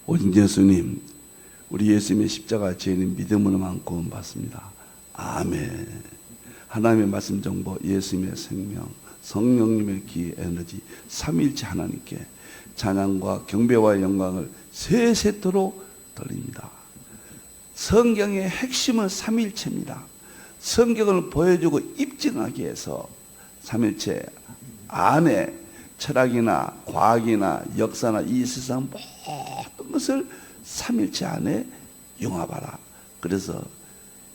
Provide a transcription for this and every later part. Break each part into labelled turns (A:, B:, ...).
A: 오직 예수님, 우리 예수님의 십자가 죄인의 믿음으로만 구원받습니다. 아멘. 하나님의 말씀 정보, 예수님의 생명, 성령님의 기 에너지, 삼위일체 하나님께 찬양과 경배와 영광을 세세토록 돌립니다. 성경의 핵심은 삼위일체입니다. 성경을 보여주고 입증하기 위해서 삼위일체 안에 철학이나 과학이나 역사나 이 세상 모든 것을 삼위일체 안에 융합하라. 그래서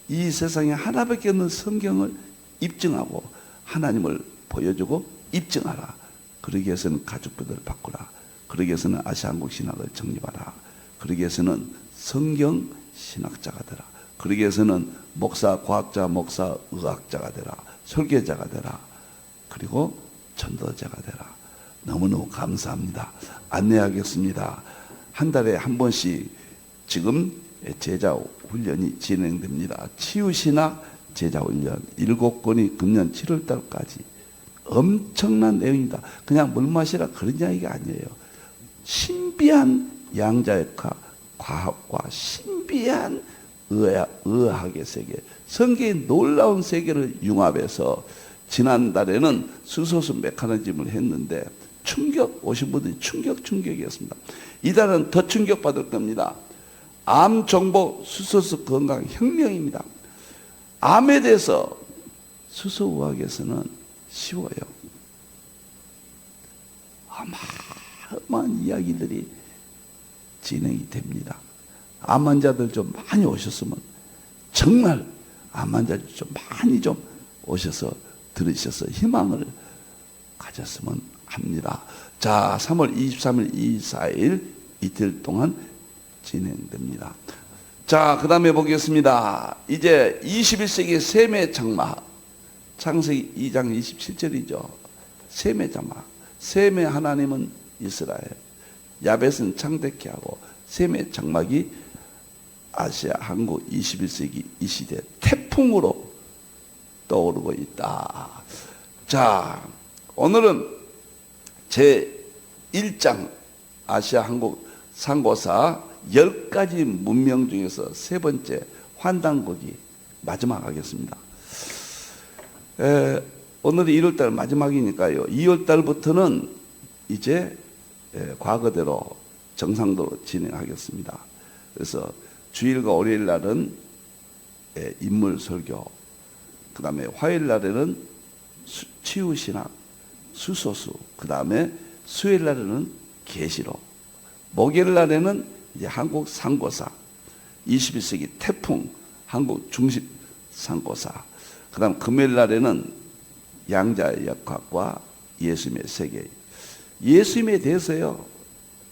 A: 이 세상에 하나밖에 없는 성경을 입증하고 하나님을 보여주고 입증하라. 그러기 위해서는 가족부들을 바꾸라. 그러기 위해서는 아시아 한국 신학을 정립하라. 그러기 위해서는 성경 신학자가 되라. 그러기 위해서는 목사, 과학자, 목사, 의학자가 되라. 설계자가 되라. 그리고 전도자가 되라. 너무너무 감사합니다. 안내하겠습니다. 한 달에 한 번씩 지금 제자 훈련이 진행됩니다. 치유신학 제자 훈련 7권이 금년 7월 달까지 엄청난 내용입니다. 그냥 물 마시라 그런 이야기가 아니에요. 신비한 양자역학 과학과 신비한 의학의 세계, 성경의 놀라운 세계를 융합해서 지난달에는 수소수 메커니즘을 했는데 충격, 오신 분들이 충격이었습니다. 이달은 더 충격받을 겁니다. 암 정복 수소수 건강 혁명입니다. 암에 대해서 수소의학에서는 쉬워요. 어마어마한 이야기들이 진행이 됩니다. 암 환자들 좀 많이 오셨으면, 정말 암 환자들 좀 많이 좀 오셔서 들으셔서 희망을 가졌으면 합니다. 자, 3월 23일, 24일 이틀 동안 진행됩니다. 자, 그 다음에 보겠습니다. 이제 21세기 셈의 장막, 창세기 2장 27절이죠. 셈의 장막. 셈의 하나님은 이스라엘, 야벳은 창대케 하고 셈의 장막이 아시아 한국 21세기 이 시대 태풍으로 떠오르고 있다. 자, 오늘은 제 1장 아시아 한국 상고사 10가지 문명 중에서 세 번째 환단곡이 마지막 하겠습니다. 오늘이 1월달 마지막이니까요. 2월달부터는 이제 과거대로 정상도로 진행하겠습니다. 그래서 주일과 월요일 날은 인물 설교, 그 다음에 화요일 날에는 치유신학, 수소수, 그 다음에 수요일 날에는 계시록, 목요일 날에는 이제 한국 상고사, 21세기 태풍, 한국 중심 상고사, 그 다음 금요일 날에는 양자의 역학과 예수님의 세계, 예수님에 대해서요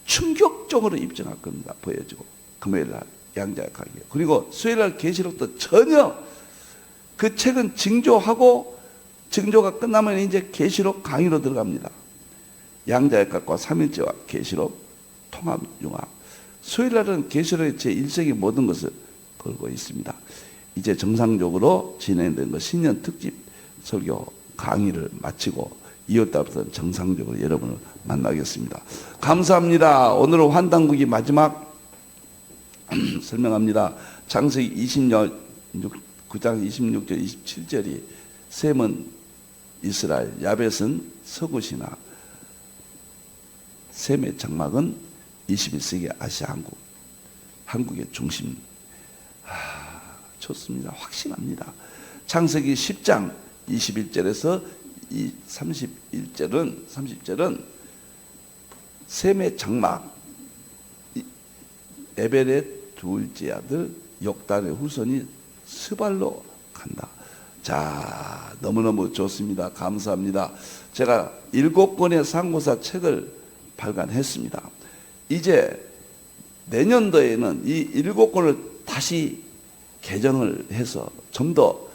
A: 충격적으로 입증할 겁니다. 보여주고 금요일 날 양자의 역학이에요. 그리고 수요일 날 계시록도 전혀, 그 책은 징조하고 징조가 끝나면 이제 계시록 강의로 들어갑니다. 양자의 역학과 삼일체와 계시록 통합 융합. 수요일 날은 계시록의 제1세기 모든 것을 걸고 있습니다. 이제 정상적으로 진행된 거 신년 특집 설교 강의를 마치고 2월달부터 정상적으로 여러분을 만나겠습니다. 감사합니다. 오늘은 환단국이 마지막 설명합니다. 창세기 9장 26절 27절이 셈은 이스라엘, 야벳은 서구신학, 셈의 장막은 21세기 아시아 한국의 중심. 좋습니다. 확신합니다. 창세기 10장 21절에서 30절은 셈의 장막, 에벨의 둘째 아들 욕단의 후손이 스발로 간다. 자, 너무너무 좋습니다. 감사합니다. 제가 7권의 상고사 책을 발간했습니다. 이제 내년도에는 이 7권을 다시 개정을 해서 좀 더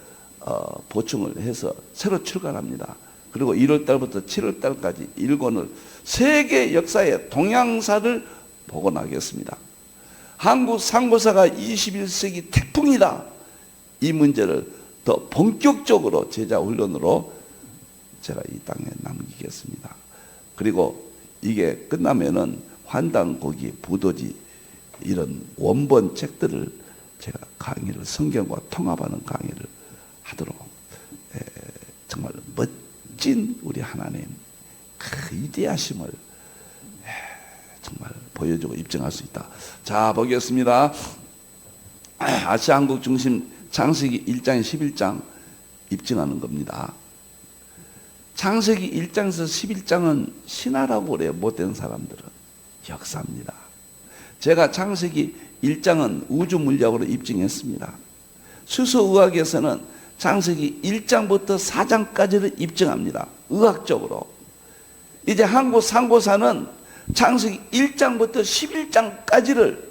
A: 보충을 해서 새로 출간합니다. 그리고 1월달부터 7월달까지 1권을 세계 역사의 동향사를 복원하겠습니다. 한국 상고사가 21세기 태풍이다. 이 문제를 더 본격적으로 제자 훈련으로 제가 이 땅에 남기겠습니다. 그리고 이게 끝나면은 환단고기 부도지 이런 원본 책들을 제가 강의를 성경과 통합하는 강의를 하도록 정말 멋진 우리 하나님 그 위대하심을 정말 보여주고 입증할 수 있다. 자, 보겠습니다. 아시아 한국 중심 창세기 1장 11장 입증하는 겁니다. 창세기 1장에서 11장은 신화라고 그래요. 못된 사람들은. 역사입니다. 제가 창세기 1장은 우주 물리학으로 입증했습니다. 수소의학에서는 창세기 1장부터 4장까지를 입증합니다. 의학적으로. 이제 한국 상고사는 창세기 1장부터 11장까지를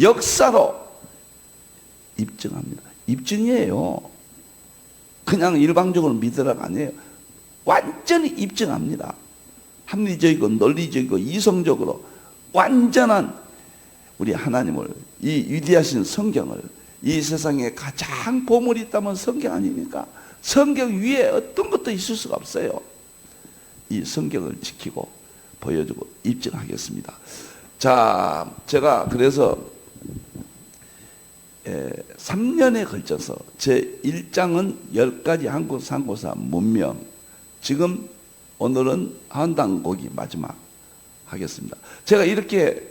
A: 역사로 입증합니다. 입증이에요. 그냥 일방적으로 믿으라가 아니에요. 완전히 입증합니다. 합리적이고 논리적이고 이성적으로 완전한 우리 하나님을, 이 위대하신 성경을, 이 세상에 가장 보물이 있다면 성경 아닙니까? 성경 위에 어떤 것도 있을 수가 없어요. 이 성경을 지키고 보여주고 입증하겠습니다. 자, 제가 그래서 3년에 걸쳐서 제 1장은 10가지 한국 상고사 문명, 지금 오늘은 한당고기 마지막 하겠습니다. 제가 이렇게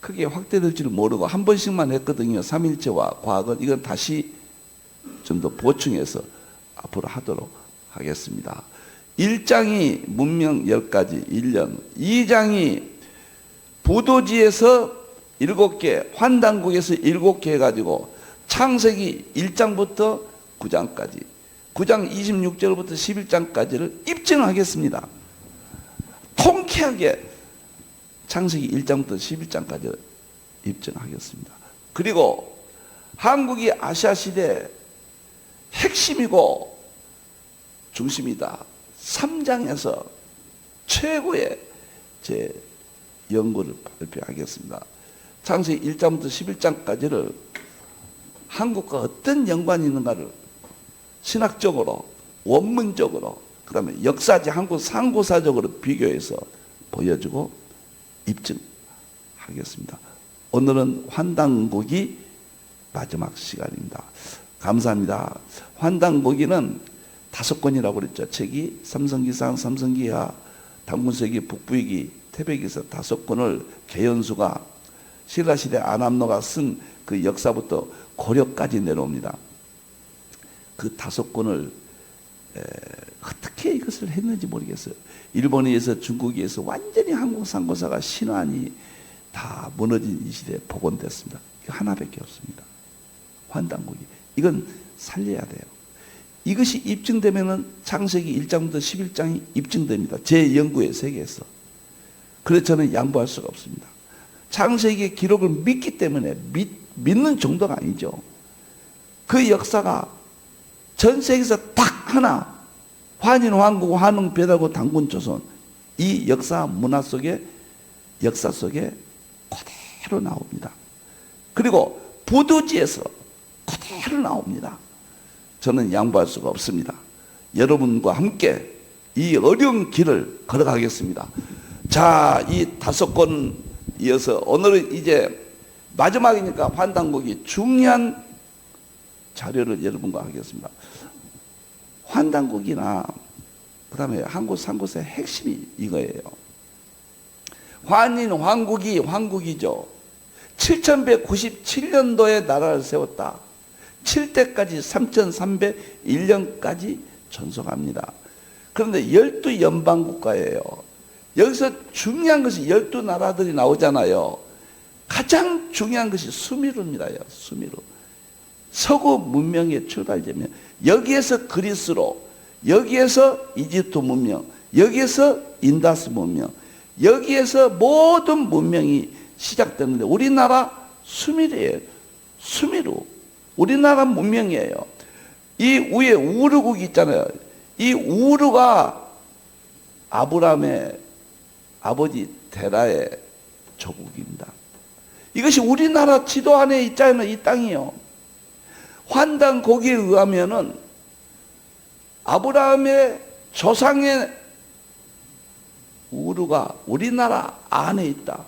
A: 크게 확대될 줄 모르고 한 번씩만 했거든요. 삼일체와 과학은. 이건 다시 좀 더 보충해서 앞으로 하도록 하겠습니다. 1장이 문명 10가지 1년, 2장이 부도지에서 7개, 환단국에서 7개 해가지고 창세기 1장부터 9장까지, 9장 26절부터 11장까지를 입증하겠습니다. 통쾌하게 창세기 1장부터 11장까지 입증하겠습니다. 그리고 한국이 아시아 시대 핵심이고 중심이다. 3장에서 최고의 제 연구를 발표하겠습니다. 창세기 1장부터 11장까지를 한국과 어떤 연관이 있는가를 신학적으로, 원문적으로, 그 다음에 역사지 한국 상고사적으로 비교해서 보여주고 입증하겠습니다. 오늘은 환단고기 마지막 시간입니다. 감사합니다. 환단고기는 5권이라고 그랬죠. 책이 삼성기상, 삼성기하, 당군세기, 북부위기, 태백에서 5권을 개연수가 신라시대 안암노가 쓴 그 역사부터 고려까지 내려옵니다. 그 5권을 어떻게 이것을 했는지 모르겠어요. 일본에서 중국에서 완전히 한국 상고사가 신환이 다 무너진 이 시대에 복원됐습니다. 하나밖에 없습니다. 환단고기. 이건 살려야 돼요. 이것이 입증되면은 창세기 1장부터 11장이 입증됩니다. 제 연구의 세계에서. 그래서 저는 양보할 수가 없습니다. 창세기의 기록을 믿기 때문에 믿는 정도가 아니죠. 그 역사가 전 세계에서 딱 하나, 환인, 환국, 환웅, 배달고, 당군, 조선, 이 역사 문화 속에, 역사 속에 그대로 나옵니다. 그리고 부두지에서 그대로 나옵니다. 저는 양보할 수가 없습니다. 여러분과 함께 이 어려운 길을 걸어가겠습니다. 자, 이 5권 이어서 오늘은 이제 마지막이니까 환단고기 중요한 자료를 여러분과 하겠습니다. 환단고기나 그 다음에 한국 상고사의 핵심이 이거예요. 환인, 환국이 황국이죠. 7197년도에 나라를 세웠다. 7대까지 3301년까지 전속합니다. 그런데 12연방국가예요. 여기서 중요한 것이 12나라들이 나오잖아요. 가장 중요한 것이 수미루입니다. 수미루. 서구 문명의 출발점이에요. 여기에서 그리스로, 여기에서 이집트 문명, 여기에서 인다스 문명, 여기에서 모든 문명이 시작됐는데 우리나라 수미루예요. 수미루. 우리나라 문명이에요. 이 위에 우르국이 있잖아요. 이 우르가 아브라함의 아버지 데라의 조국입니다. 이것이 우리나라 지도 안에 있잖아요. 이 땅이요. 환단고기에 의하면은 아브라함의 조상의 우르가 우리나라 안에 있다.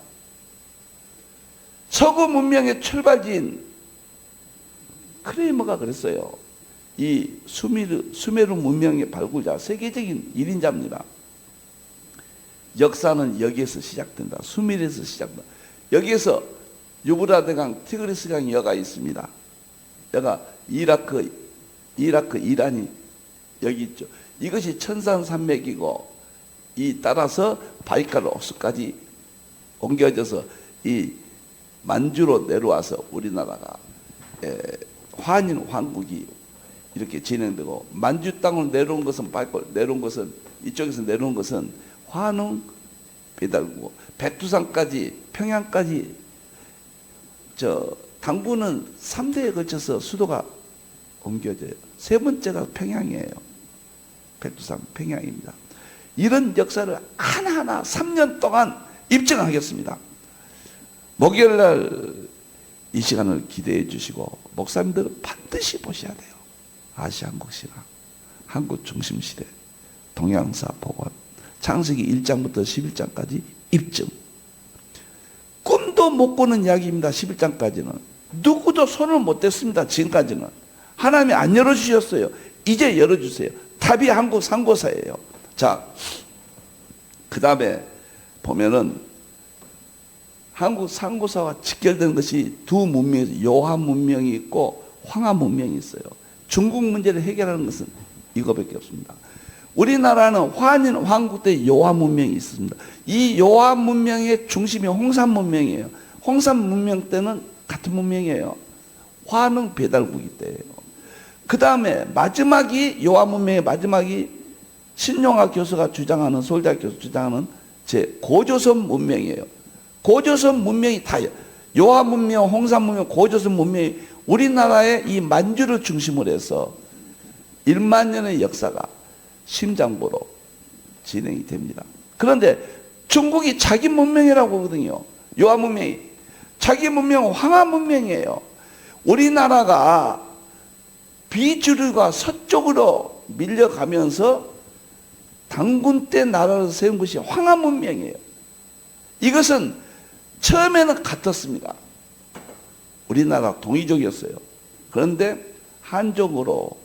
A: 서구 문명의 출발지인 크레이머가 그랬어요. 이 수메르 문명의 발굴자, 세계적인 1인자입니다. 역사는 여기에서 시작된다. 수메르에서 시작된다. 여기에서 유브라데강, 티그리스강 여가 있습니다. 여가 이라크, 이란이 여기 있죠. 이것이 천산산맥이고 이 따라서 바이칼 호수까지 옮겨져서 이 만주로 내려와서 우리나라가 환인 왕국이 이렇게 진행되고, 만주 땅으로 내려온 것은 바이칼 내려온 것은 이쪽에서 내려온 것은 환웅 배달구고, 백두산까지 평양까지 당구는 3대에 걸쳐서 수도가 옮겨져요. 세 번째가 평양이에요. 백두산 평양입니다. 이런 역사를 하나하나 3년 동안 입증하겠습니다. 목요일날 이 시간을 기대해 주시고 목사님들은 반드시 보셔야 돼요. 아시아 한국시가 한국 중심시대 동양사 복원 창세기 1장부터 11장까지 입증. 꿈도 못 꾸는 이야기입니다. 11장까지는 누구도 손을 못 댔습니다. 지금까지는 하나님이 안 열어주셨어요. 이제 열어주세요. 답이 한국 상고사예요. 자, 그 다음에 보면은 한국 상고사와 직결된 것이 두 문명이, 요한 문명이 있고 황하 문명이 있어요. 중국 문제를 해결하는 것은 이거밖에 없습니다. 우리나라는 환인 왕국 때 요한 문명이 있습니다. 이 요한 문명의 중심이 홍산 문명이에요. 홍산 문명 때는 같은 문명이에요. 환웅 배달국이 때예요. 그 다음에 마지막이 요한 문명의 마지막이 신용학 교수가 주장하는, 서울대학 교수 주장하는 제 고조선 문명이에요. 고조선 문명이 다요. 요한 문명, 홍산 문명, 고조선 문명이 우리나라의 이 만주를 중심으로 해서 1만 년의 역사가 심장보로 진행이 됩니다. 그런데 중국이 자기 문명이라고 하거든요. 요한 문명이. 자기 문명은 황하 문명이에요. 우리나라가 비주류가 서쪽으로 밀려가면서 당군 때 나라를 세운 것이 황하 문명이에요. 이것은 처음에는 같았습니다. 우리나라 동이족이었어요. 그런데 한족으로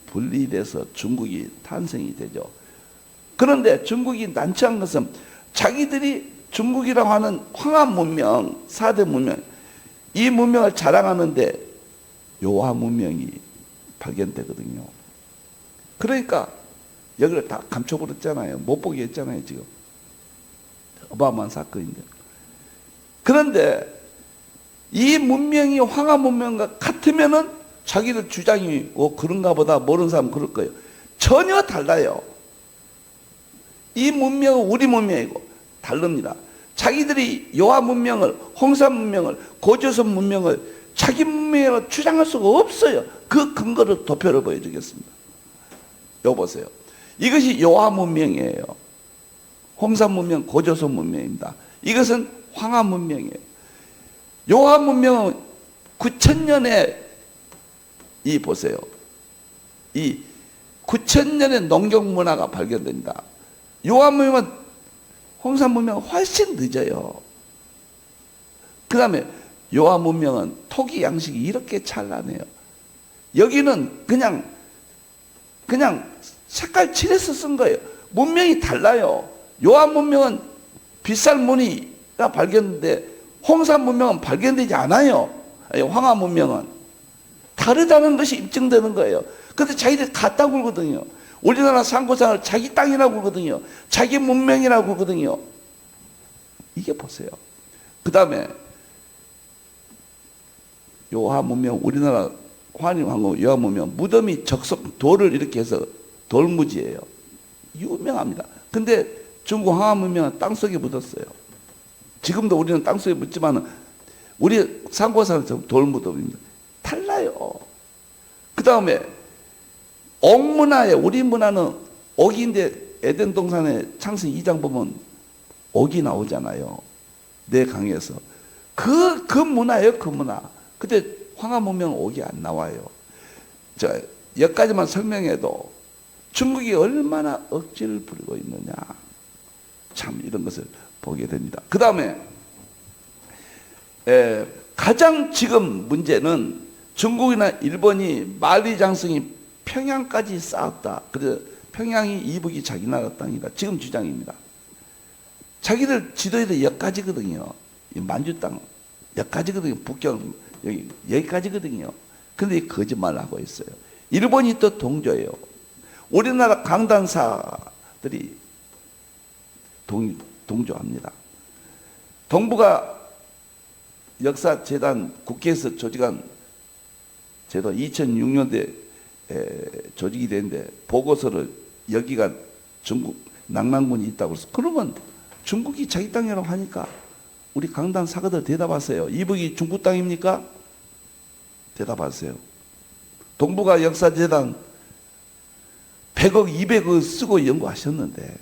A: 분리돼서 중국이 탄생이 되죠. 그런데 중국이 난처한 것은 자기들이 중국이라고 하는 황하 문명, 4대 문명, 이 문명을 자랑하는데 요하 문명이 발견되거든요. 그러니까 여기를 다 감춰버렸잖아요. 못 보게 했잖아요. 지금 어마어마한 사건인데. 그런데 이 문명이 황하 문명과 같으면은 자기들 주장이 그런가 보다 모르는 사람은 그럴 거예요. 전혀 달라요. 이 문명은 우리 문명이고 다릅니다. 자기들이 요하 문명을, 홍산 문명을, 고조선 문명을 자기 문명으로 주장할 수가 없어요. 그 근거를 도표를 보여주겠습니다. 요 보세요. 이것이 요하 문명이에요. 홍산 문명, 고조선 문명입니다. 이것은 황하 문명이에요. 요하 문명은 9,000년에 이 보세요. 이 9,000년의 농경 문화가 발견됩니다. 요한 문명은 홍산 문명은 훨씬 늦어요. 그 다음에 요한 문명은 토기 양식이 이렇게 찬란해요. 여기는 그냥 색깔 칠해서 쓴 거예요. 문명이 달라요. 요한 문명은 빗살 무늬가 발견됐는데 홍산 문명은 발견되지 않아요. 황하 문명은 다르다는 것이 입증되는 거예요. 그런데 자기들이 같다고 그러거든요. 우리나라 상고산을 자기 땅이라고 그러거든요. 자기 문명이라고 그러거든요. 이게 보세요. 그 다음에 요하 문명, 우리나라 환인 왕국 요하 문명, 무덤이 적석 돌을 이렇게 해서 돌무지예요. 유명합니다. 근데 중국 황하 문명은 땅속에 묻었어요. 지금도 우리는 땅속에 묻지만 우리 상고산은 돌무덤입니다. 달라요. 그 다음에 옥문화에, 우리 문화는 옥인데 에덴 동산에 창세기 2장 보면 옥이 나오잖아요. 내 강에서. 그 문화예요, 그 문화. 근데 황하 문명은 옥이 안 나와요. 자, 여기까지만 설명해도 중국이 얼마나 억지를 부리고 있느냐. 참 이런 것을 보게 됩니다. 그 다음에 가장 지금 문제는 중국이나 일본이 만리장성이 평양까지 쌓았다. 그래서 평양이 이북이 자기 나라 땅이다. 지금 주장입니다. 자기들 지도에도 여기까지거든요. 만주 땅 여기까지거든요. 북경 여기까지거든요. 근데 거짓말을 하고 있어요. 일본이 또 동조예요. 우리나라 강단사들이 동조합니다. 동북아 역사재단 국회에서 조직한 제도 2006년도에 조직이 됐는데 보고서를 여기가 중국 낭만군이 있다고 해서 그러면 중국이 자기 땅이라고 하니까 우리 강단 사가들 대답하세요. 이북이 중국 땅입니까? 대답하세요. 동북아 역사재단 100억, 200억 쓰고 연구하셨는데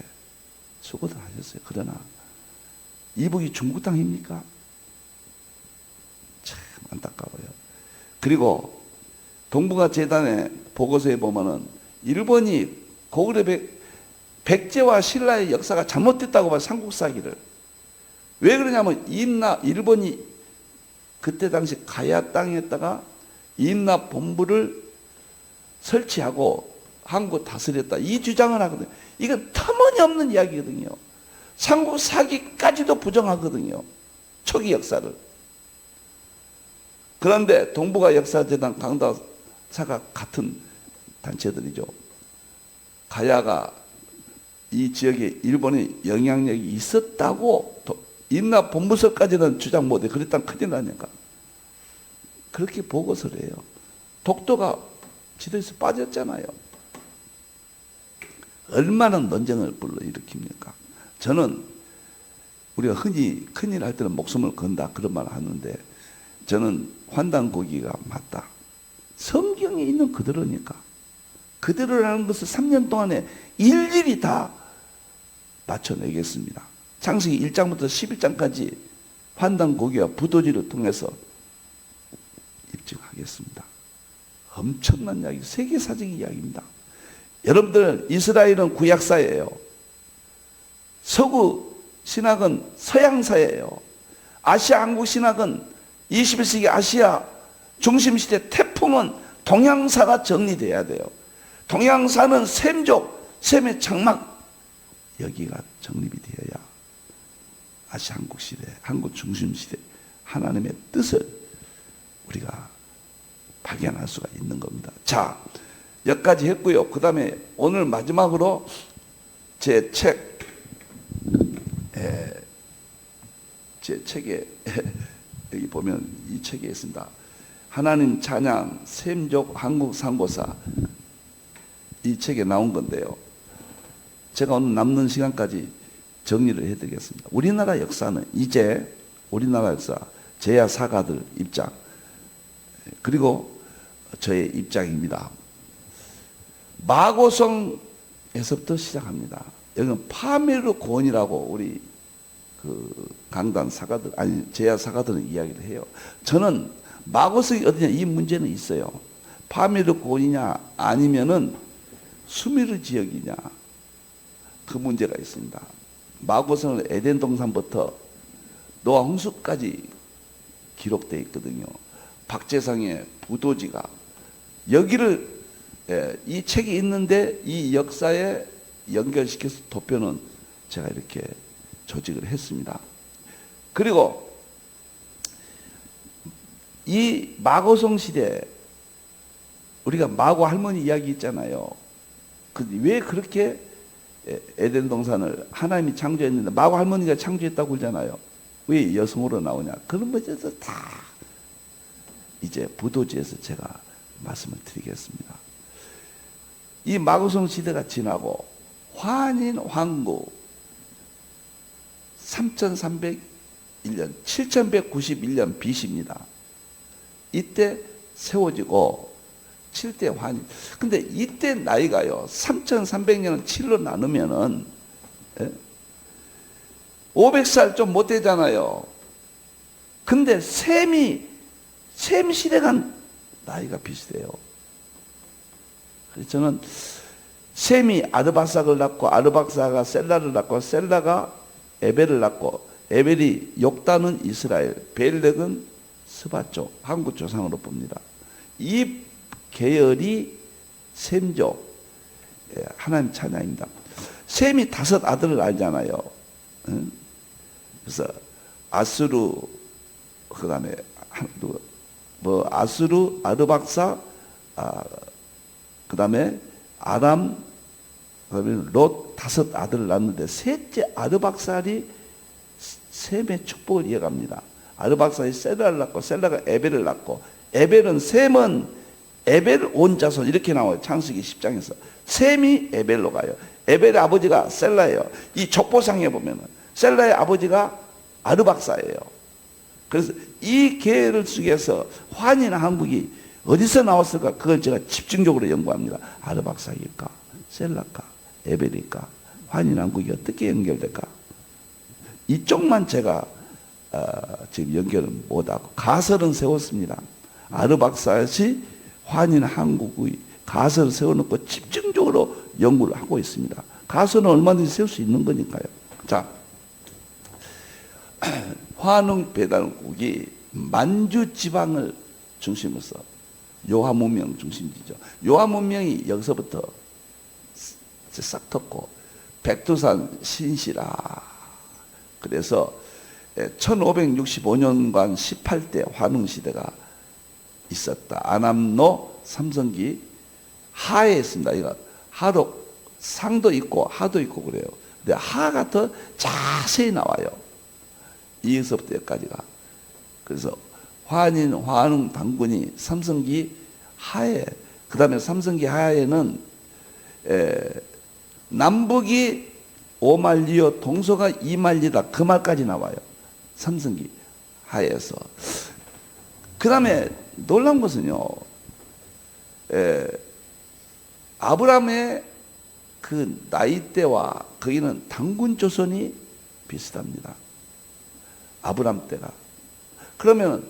A: 수고들 하셨어요. 그러나 이북이 중국 땅입니까? 참 안타까워요. 그리고 동북아 재단의 보고서에 보면은 일본이 고구려 백제와 신라의 역사가 잘못됐다고 봐요. 삼국사기를. 왜 그러냐면 일본이 그때 당시 가야 땅에다가 임나 본부를 설치하고 한국 다스렸다. 이 주장을 하거든요. 이건 터무니없는 이야기거든요. 삼국사기까지도 부정하거든요. 초기 역사를. 그런데 동북아 역사재단 강다사가 같은 단체들이죠. 가야가 이 지역에 일본의 영향력이 있었다고 임나 본부설까지는 주장 못해. 그랬다면 큰일 나니까. 그렇게 보고서를 해요. 독도가 지도에서 빠졌잖아요. 얼마나 논쟁을 불러일으킵니까? 저는 우리가 흔히 큰일 할 때는 목숨을 건다 그런 말을 하는데 저는 환단고기가 맞다. 성경에 있는 그대로니까. 그대로라는 것을 3년 동안에 일일이 다 맞춰내겠습니다. 창세기 1장부터 11장까지 환단고기와 부도지를 통해서 입증하겠습니다. 엄청난 이야기, 세계사적 이야기입니다. 여러분들 이스라엘은 구약사예요. 서구 신학은 서양사예요. 아시아 한국 신학은 21세기 아시아 중심시대 태풍은 동양사가 정리돼야 돼요. 동양사는 셈족, 셈의 장막 여기가 정립이 되어야 아시아 한국 시대, 한국 중심시대 하나님의 뜻을 우리가 발견할 수가 있는 겁니다. 자, 여기까지 했고요. 그 다음에 오늘 마지막으로 제 책에 여기 보면 이 책에 있습니다. 하나님 찬양 셈족 한국 상고사 이 책에 나온 건데요. 제가 오늘 남는 시간까지 정리를 해드리겠습니다. 우리나라 역사는 이제 우리나라 역사 제야 사가들 입장 그리고 저의 입장입니다. 마고성에서부터 시작합니다. 여기는 파메르 고원이라고 우리 그 강단 사가들 아니 제야 사가들은 이야기를 해요. 저는 마고성이 어디냐 이 문제는 있어요. 파메르 고원이냐 아니면은 수메르 지역이냐 그 문제가 있습니다. 마고성은 에덴 동산부터 노아 홍수까지 기록되어 있거든요. 박재상의 부도지가 여기를 이 책이 있는데 이 역사에 연결시켜서 도표는 제가 이렇게 조직을 했습니다. 그리고 이 마고성 시대 우리가 마고 할머니 이야기 있잖아요. 왜 그렇게 에덴 동산을 하나님이 창조했는데 마고 할머니가 창조했다고 그러잖아요. 왜 여성으로 나오냐? 그런 문제에서 다 이제 부도지에서 제가 말씀을 드리겠습니다. 이 마고성 시대가 지나고 환인 황후 3301년 7191년 BC입니다. 이때 세워지고 7대 환인. 근데 이때 나이가요 3300년을 7로 나누면은 500살 좀 못 되잖아요. 근데 셈 시대가 나이가 비슷해요. 그래서 저는 셈이 아르박삭을 낳고 아르박삭가 셀라를 낳고 셀라가 에벨을 낳고 에벨이 욕단은 이스라엘, 벨렉은 스바쪽, 한국 조상으로 봅니다. 이 계열이 셈족, 하나님 찬양입니다. 셈이 5 아들을 알잖아요. 응? 그래서 아수르, 그 다음에 아수르, 아르박사, 그 다음에 아람, 그 다음에 롯 5 아들을 낳았는데 셋째 아르박살이 셈의 축복을 이어갑니다. 아르박살이 셀라를 낳고 셀라가 에벨을 낳고, 에벨은 셈은 에벨 온 자손 이렇게 나와요. 창세기 10장에서 셈이 에벨로 가요. 에벨의 아버지가 셀라예요. 이 족보상에 보면은 셀라의 아버지가 아르박사예요. 그래서 이 계열 속에서 환이나 한국이 어디서 나왔을까? 그걸 제가 집중적으로 연구합니다. 아르박사일까? 셀라일까? 에벨일까? 환이나 한국이 어떻게 연결될까? 이쪽만 제가 지금 연결을 못하고 가설은 세웠습니다. 아르박사시 환이나 한국의 가설을 세워놓고 집중적으로 연구를 하고 있습니다. 가설은 얼마든지 세울 수 있는 거니까요. 자, 환웅 배달국이 만주 지방을 중심으로서 요하 문명 중심지죠. 요하 문명이 여기서부터 싹 텄고 백두산 신시라. 그래서 1565년간 18대 환웅 시대가 있었다. 아남노 삼성기 하에 있습니다. 이거 하도 상도 있고 하도 있고 그래요. 근데 하가 더 자세히 나와요. 이에서부터 여기까지가. 그래서 환인, 환웅, 당군이 삼성기 하에, 그 다음에 삼성기 하에는 남북이 5만리요 동서가 2만리다 그 말까지 나와요. 삼성기 하에서. 그 다음에 놀라운 것은요, 아브라함의 그 나이대와 거기는 당군 조선이 비슷합니다. 아브라함 때가. 그러면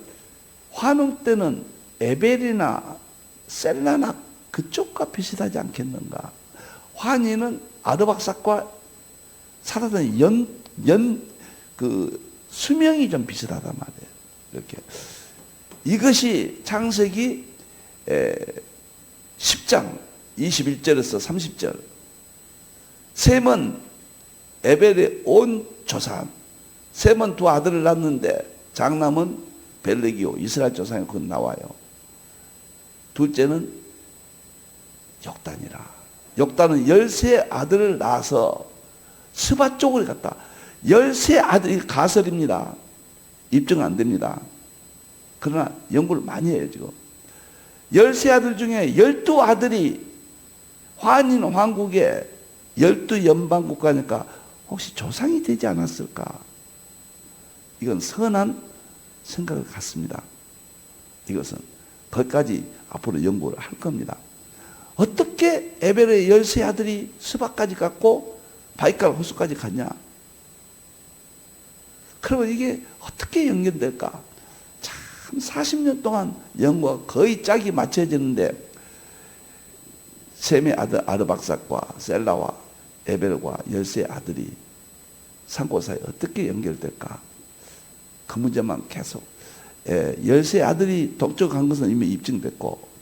A: 환웅 때는 에벨이나 셀라나 그쪽과 비슷하지 않겠는가? 환희는 아르박삭과 살았던 그 수명이 좀 비슷하단 말이에요. 이렇게. 이것이 창세기 10장 21절에서 30절. 셈은 에벨의 온 조상. 셈은 2 아들을 낳았는데 장남은 벨렉이요 이스라엘 조상이 곧 나와요. 둘째는 욕단이라. 욕단은 13 아들을 낳아서 스바 쪽으로 갔다. 13 아들이 가설입니다. 입증 안 됩니다. 그러나 연구를 많이 해요 지금. 13 아들 중에 12 아들이 환인 왕국의 12 연방 국가니까 혹시 조상이 되지 않았을까? 이건 선한 생각을 갖습니다. 이것은 거기까지 앞으로 연구를 할 겁니다. 어떻게 에벨의 13 아들이 스바까지 갔고 바이칼 호수까지 갔냐? 그러면 이게 어떻게 연결될까? 참 40년 동안 연구가 거의 짝이 맞춰지는데 셈의 아들 아르박삭과 셀라와 에벨과 13 아들이 상고 사이에 어떻게 연결될까? 그 문제만 계속 13 아들이 독적한 것은 이미 입증됐고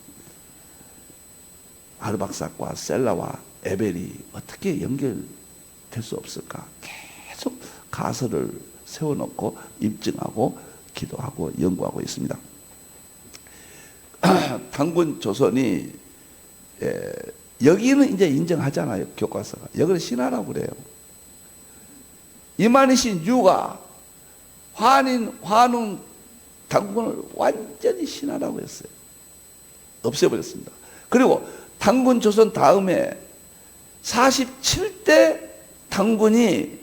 A: 아르박삭과 셀라와 에벨이 어떻게 연결될 수 없을까? 계속 가설을 세워놓고 입증하고 기도하고 연구하고 있습니다. 당군 조선이 여기는 이제 인정하잖아요. 교과서가. 여기는 신하라고 그래요. 이만희신 유가 환인, 환웅, 당군을 완전히 신하라고 했어요. 없애버렸습니다. 그리고 당군 조선 다음에 47대 당군이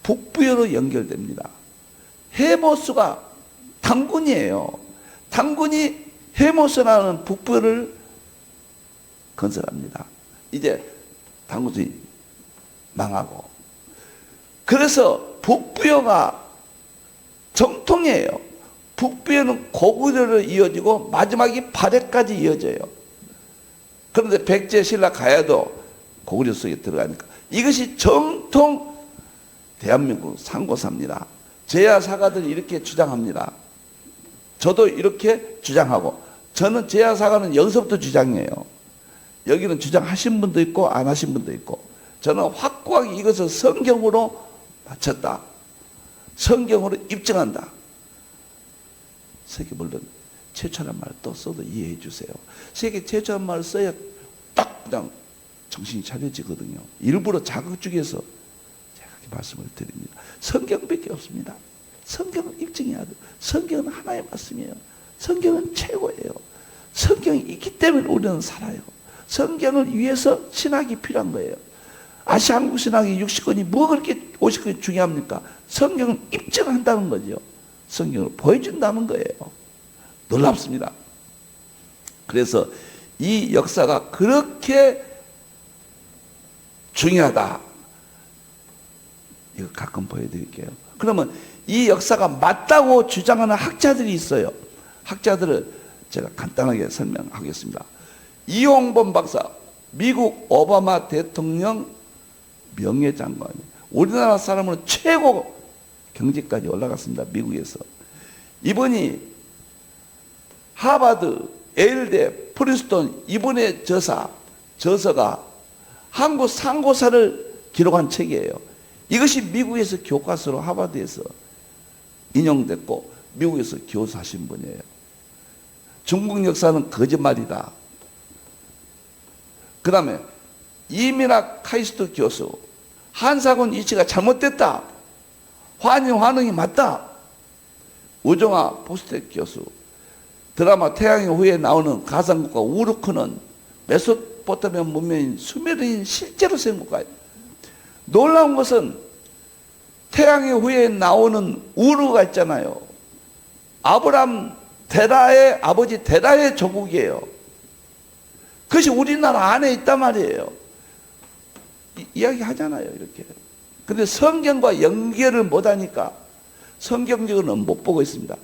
A: 북부여로 연결됩니다. 헤모스가 당군이에요. 당군이 헤모스라는 북부여를 건설합니다. 이제 당군이 망하고. 그래서 북부여가 정통이에요. 북부여는 고구려로 이어지고 마지막이 발해까지 이어져요. 그런데 백제 신라 가야도 고구려 속에 들어가니까 이것이 정통 대한민국 상고사입니다. 제야 사가들이 이렇게 주장합니다. 저도 이렇게 주장하고, 저는 제야 사가는 여기서부터 주장이에요. 여기는 주장하신 분도 있고 안 하신 분도 있고, 저는 확고하게 이것을 성경으로 바쳤다. 성경으로 입증한다. 세계 물론 최초란 말을 또 써도 이해해 주세요. 세계 최초란 말을 써야 딱 그냥 정신이 차려지거든요. 일부러 자극 주기위해서 제가 그렇게 말씀을 드립니다. 성경밖에 없습니다. 성경은 입증해야 돼요. 성경은 하나의 말씀이에요. 성경은 최고예요. 성경이 있기 때문에 우리는 살아요. 성경을 위해서 신학이 필요한 거예요. 아시아 한국 신학의 60권이 뭐가 그렇게 50권이 중요합니까? 성경을 입증한다는 거죠. 성경을 보여준다는 거예요. 놀랍습니다. 그래서 이 역사가 그렇게 중요하다. 이거 가끔 보여드릴게요. 그러면 이 역사가 맞다고 주장하는 학자들이 있어요. 학자들을 제가 간단하게 설명하겠습니다. 이홍범 박사, 미국 오바마 대통령 명예장관, 우리나라 사람으로 최고 경직까지 올라갔습니다. 미국에서. 이분이 하버드, 예일대, 프린스턴, 이분의 저서가 한국 상고사를 기록한 책이에요. 이것이 미국에서 교과서로 하버드에서 인용됐고 미국에서 교수하신 분이에요. 중국 역사는 거짓말이다. 그 다음에 이민학 카이스트 교수, 한사군 이치가 잘못됐다. 환영이 맞다. 우종화 포스텍 교수, 드라마 태양의 후예 나오는 가상국가 우르크는 메소포타미아 문명인 수메르인 실제로 생긴 국가예요. 놀라운 것은 태양의 후예에 나오는 우르가 있잖아요. 아브람 데라의 아버지 데라의 조국이에요. 그것이 우리나라 안에 있단 말이에요. 이야기 하잖아요, 이렇게. 근데 성경과 연결을 못하니까 성경적으로는 못 보고 있습니다.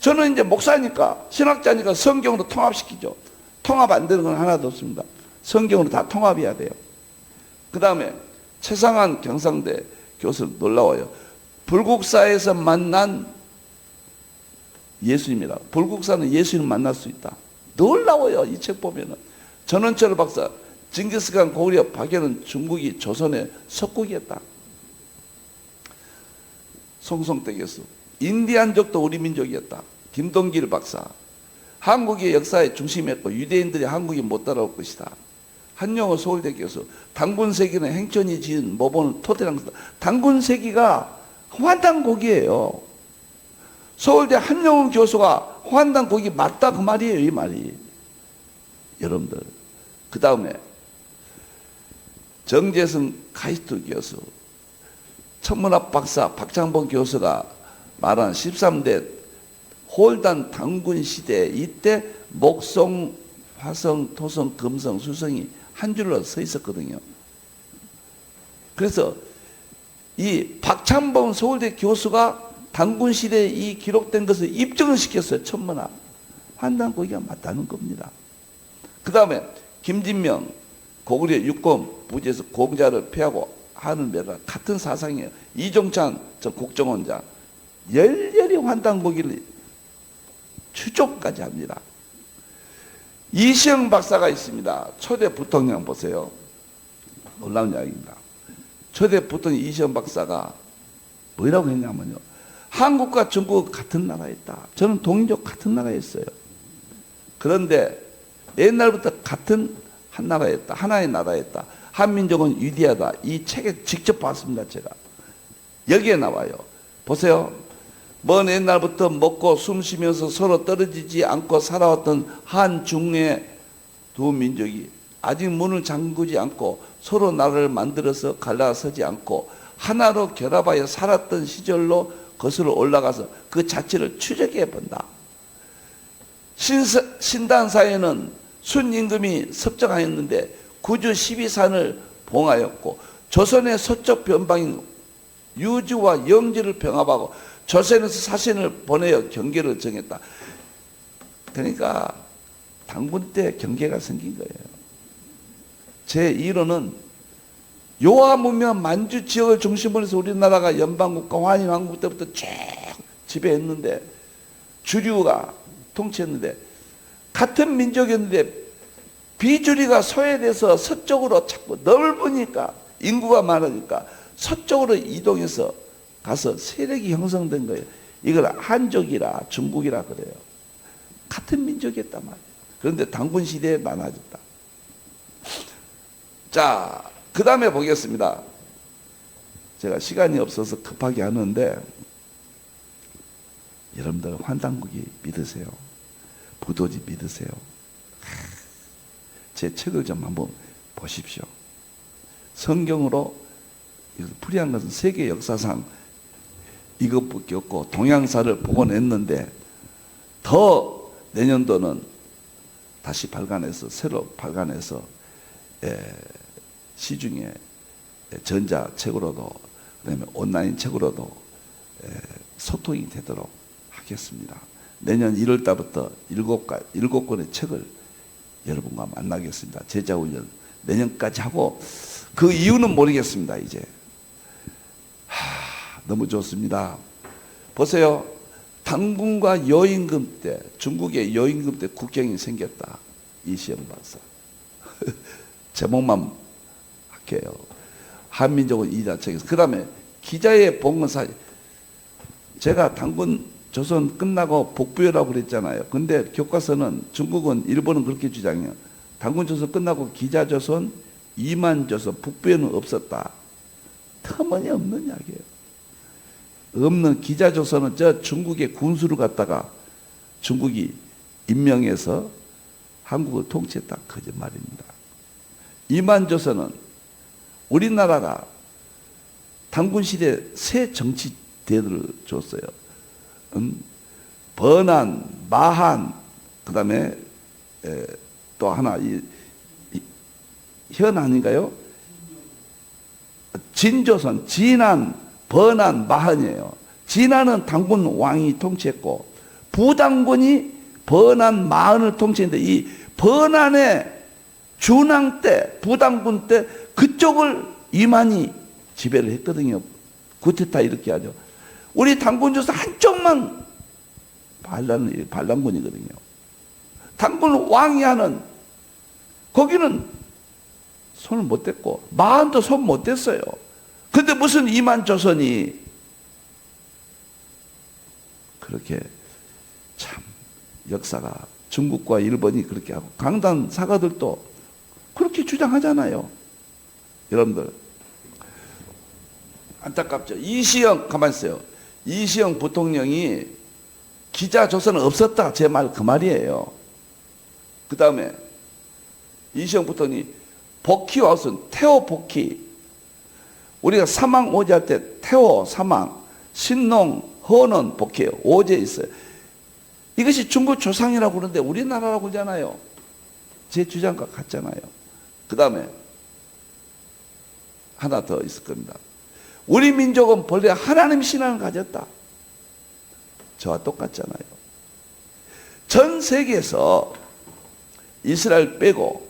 A: 저는 이제 목사니까, 신학자니까 성경으로 통합시키죠. 통합 안 되는 건 하나도 없습니다. 성경으로 다 통합해야 돼요. 그 다음에 최상한 경상대 교수 놀라워요. 불국사에서 만난 예수님이라. 불국사는 예수님 만날 수 있다. 놀라워요, 이 책 보면은. 전원철 박사, 징기스칸 고구려 박해는 중국이 조선의 석국이었다. 송성택 교수, 인디안족도 우리 민족이었다. 김동길 박사, 한국의 역사의 중심이었고 유대인들이 한국이 못 따라올 것이다. 한영호 서울대 교수, 당군세기는 행천이 지은 모본을 토대랑 쓰다. 당군세기가 환단곡이에요. 서울대 한영호 교수가 환단곡이 맞다 그 말이에요, 이 말이. 여러분들, 그 다음에 정재승 카이스트 교수, 천문학 박사 박창범 교수가 말한 13대 홀단 당군 시대, 이때 목성, 화성, 토성, 금성, 수성이 한 줄로 서 있었거든요. 그래서 이 박창범 서울대 교수가 당군 시대에 이 기록된 것을 입증을 시켰어요. 천문학. 환단고기가 맞다는 겁니다. 그 다음에 김진명, 고구려 육권 부지에서 공자를 폐하고 하늘 매라 같은 사상이에요. 이종찬 저 국정원장 열렬히 환단고기를 추종까지 합니다. 이시영 박사가 있습니다. 초대 부통령 보세요. 놀라운 이야기입니다. 초대 부통령 이시영 박사가 뭐라고 했냐면요, 한국과 중국 같은 나라에 있다. 저는 동인족 같은 나라에 있어요. 그런데 옛날부터 같은 한 나라에 있다. 하나의 나라에 있다. 한민족은 위대하다. 이 책에 직접 봤습니다, 제가. 여기에 나와요. 보세요. 먼 옛날부터 먹고 숨 쉬면서 서로 떨어지지 않고 살아왔던 한중의 두 민족이 아직 문을 잠그지 않고 서로 나라를 만들어서 갈라서지 않고 하나로 결합하여 살았던 시절로 거슬러 올라가서 그 자체를 추적해 본다. 신단사에는 순임금이 섭정하였는데 구주 12산을 봉하였고 조선의 서쪽 변방인 유주와 영지를 병합하고 조선에서 사신을 보내어 경계를 정했다. 그러니까 당군 때 경계가 생긴 거예요. 제 1호는 요하 문명 만주 지역을 중심으로 해서 우리나라가 연방국가 환인왕국 때부터 쭉 지배했는데, 주류가 통치했는데, 같은 민족이었는데 비주류가 소외돼서 서쪽으로 자꾸 넓으니까, 인구가 많으니까 서쪽으로 이동해서 가서 세력이 형성된 거예요. 이걸 한족이라 중국이라 그래요. 같은 민족이었단 말이에요. 그런데 단군 시대에 나눠졌다. 자, 그 다음에 보겠습니다. 제가 시간이 없어서 급하게 하는데, 여러분들 환단국이 믿으세요. 부도지 믿으세요. 제 책을 좀 한번 보십시오. 성경으로 풀이한 것은 세계 역사상 이것밖에 없고 동양사를 복원했는데, 더 내년도는 다시 발간해서, 새로 발간해서 시중에 전자책으로도, 그다음에 온라인 책으로도 소통이 되도록 하겠습니다. 내년 1월 달부터 7권의 책을 여러분과 만나겠습니다. 제자훈련 내년까지 하고, 그 이유는 모르겠습니다. 이제 너무 좋습니다. 보세요. 단군과 여임금 때, 중국의 여임금 때 국경이 생겼다. 이시영 박사. 제목만 할게요. 한민족은 이자책에서. 그 다음에 기자의 봉헌사. 제가 단군 조선 끝나고 복부여라고 그랬잖아요. 근데 교과서는 중국은, 일본은 그렇게 주장해요. 단군 조선 끝나고 기자조선, 이만조선, 북부여는 없었다. 터무니없는 이야기예요. 없는 기자조선은 저 중국의 군수를 갖다가 중국이 임명해서 한국을 통치했다. 거짓말입니다. 이만조선은 우리나라가 단군시대 새 정치대들을 줬어요. 번안, 마한, 그 다음에 또 하나, 현 아닌가요? 진조선, 진안, 번안, 마한이에요. 진안은 단군 왕이 통치했고, 부단군이 번안, 마한을 통치했는데, 이 번안의 준왕 때, 부단군 때 그쪽을 이만이 지배를 했거든요. 구테타 이렇게 하죠. 우리 단군조선 한쪽만 반란군이거든요. 단군 왕이 하는, 거기는 손을 못 댔고, 마한도 손 못 댔어요. 근데 무슨 이만조선이 그렇게, 참 역사가, 중국과 일본이 그렇게 하고, 강단 사가들도 그렇게 주장하잖아요. 여러분들 안타깝죠. 이시영, 가만히 있어요. 이시영 부통령이 기자조선은 없었다. 제 말 그 말이에요. 그 다음에 이시영 부통령이 복희 와서 태호 복희, 우리가 사망 오제 할 때 태호 사망, 신농, 헌원 복희예요. 오제 있어요. 이것이 중국 조상이라고 그러는데 우리나라라고 그러잖아요. 제 주장과 같잖아요. 그 다음에 하나 더 있을 겁니다. 우리 민족은 본래 하나님 신앙을 가졌다. 저와 똑같잖아요. 전 세계에서 이스라엘 빼고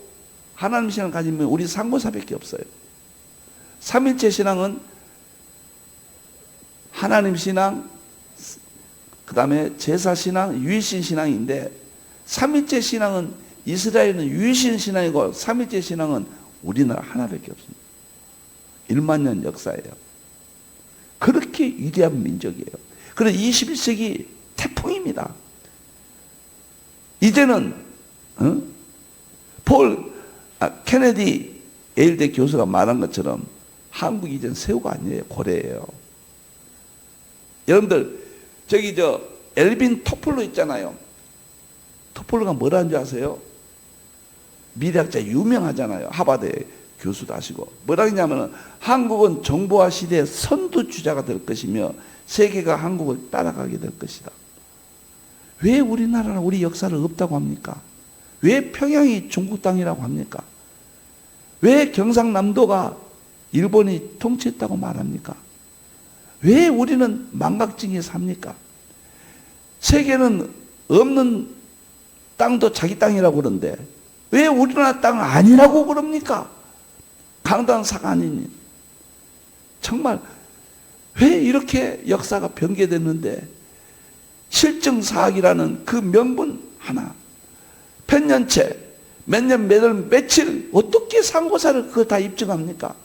A: 하나님 신앙을 가지면 우리 상고사밖에 없어요. 삼일체 신앙은 하나님 신앙, 그 다음에 제사 신앙, 유일신 신앙인데, 삼일체 신앙은, 이스라엘은 유일신 신앙이고 삼일체 신앙은 우리나라 하나밖에 없습니다. 1만 년 역사예요. 그렇게 위대한 민족이에요. 그래서 21세기 태풍입니다. 이제는 케네디 예일대 교수가 말한 것처럼 한국이 이제는 새우가 아니에요. 고래예요. 여러분들 저기 엘빈 토플로 있잖아요. 토플로가 뭐라는 줄 아세요? 미래학자 유명하잖아요. 하버드 교수도 하시고. 뭐라 했냐면, 한국은 정보화 시대의 선두주자가 될 것이며 세계가 한국을 따라가게 될 것이다. 왜 우리나라는 우리 역사를 없다고 합니까? 왜 평양이 중국 땅이라고 합니까? 왜 경상남도가 일본이 통치했다고 말합니까? 왜 우리는 망각증에 삽니까? 세계는 없는 땅도 자기 땅이라고 그러는데 왜 우리나라 땅은 아니라고 그럽니까? 강단사가 아니니. 정말 왜 이렇게 역사가 변개됐는데 실증사학이라는 그 명분 하나 몇 년째 몇 년 몇 월 며칠 어떻게 상고사를 그거 다 입증합니까?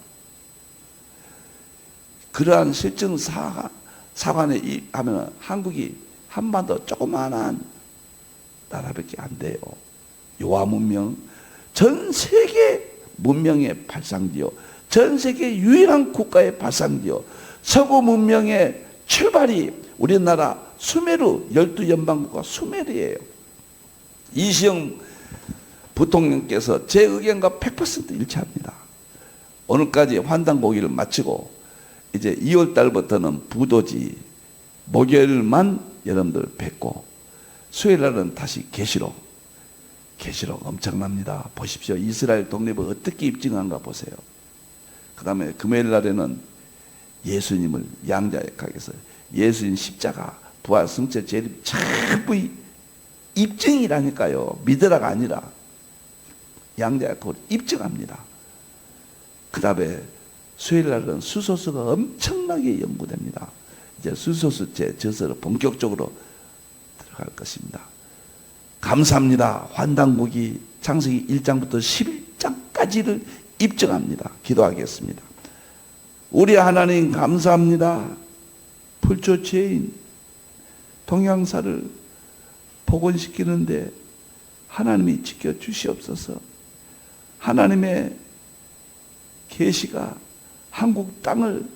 A: 그러한 실증사관에 하면 한국이 한반도 조그마한 나라밖에 안 돼요. 요하 문명 전 세계 문명의 발상지요, 전 세계 유일한 국가의 발상지요, 서구 문명의 출발이 우리나라 수메르 12연방국가 수메르예요. 이시영 부통령께서 제 의견과 100% 일치합니다. 오늘까지 환단고기를 마치고 이제 2월 달부터는 부도지 목요일만 여러분들 뵙고 수요일날은 다시 계시록 엄청납니다. 보십시오. 이스라엘 독립을 어떻게 입증한가 보세요. 그 다음에 금요일날에는 예수님을 양자역학에서 예수님 십자가 부활 승천 재림 전부 입증이라니까요. 믿으라가 아니라 양자역학으로 입증합니다. 그 다음에 수요일날은 수소수가 엄청나게 연구됩니다. 이제 수소수제 저서를 본격적으로 들어갈 것입니다. 감사합니다. 환단국이 창세기 1장부터 11장까지를 입증합니다. 기도하겠습니다. 우리 하나님 감사합니다. 불조죄인 동양사를 복원시키는데 하나님이 지켜주시옵소서. 하나님의 계시가 한국 땅을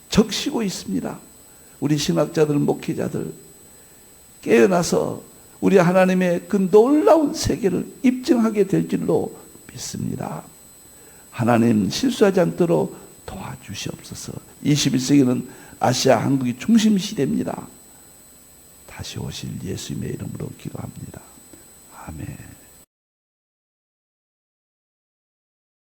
A: 적시고 있습니다. 우리 신학자들, 목회자들 깨어나서 우리 하나님의 그 놀라운 세계를 입증하게 될 줄로 믿습니다. 하나님 실수하지 않도록 도와주시옵소서. 21세기는 아시아 한국이 중심 시대입니다. 다시 오실 예수님의 이름으로 기도합니다. 아멘.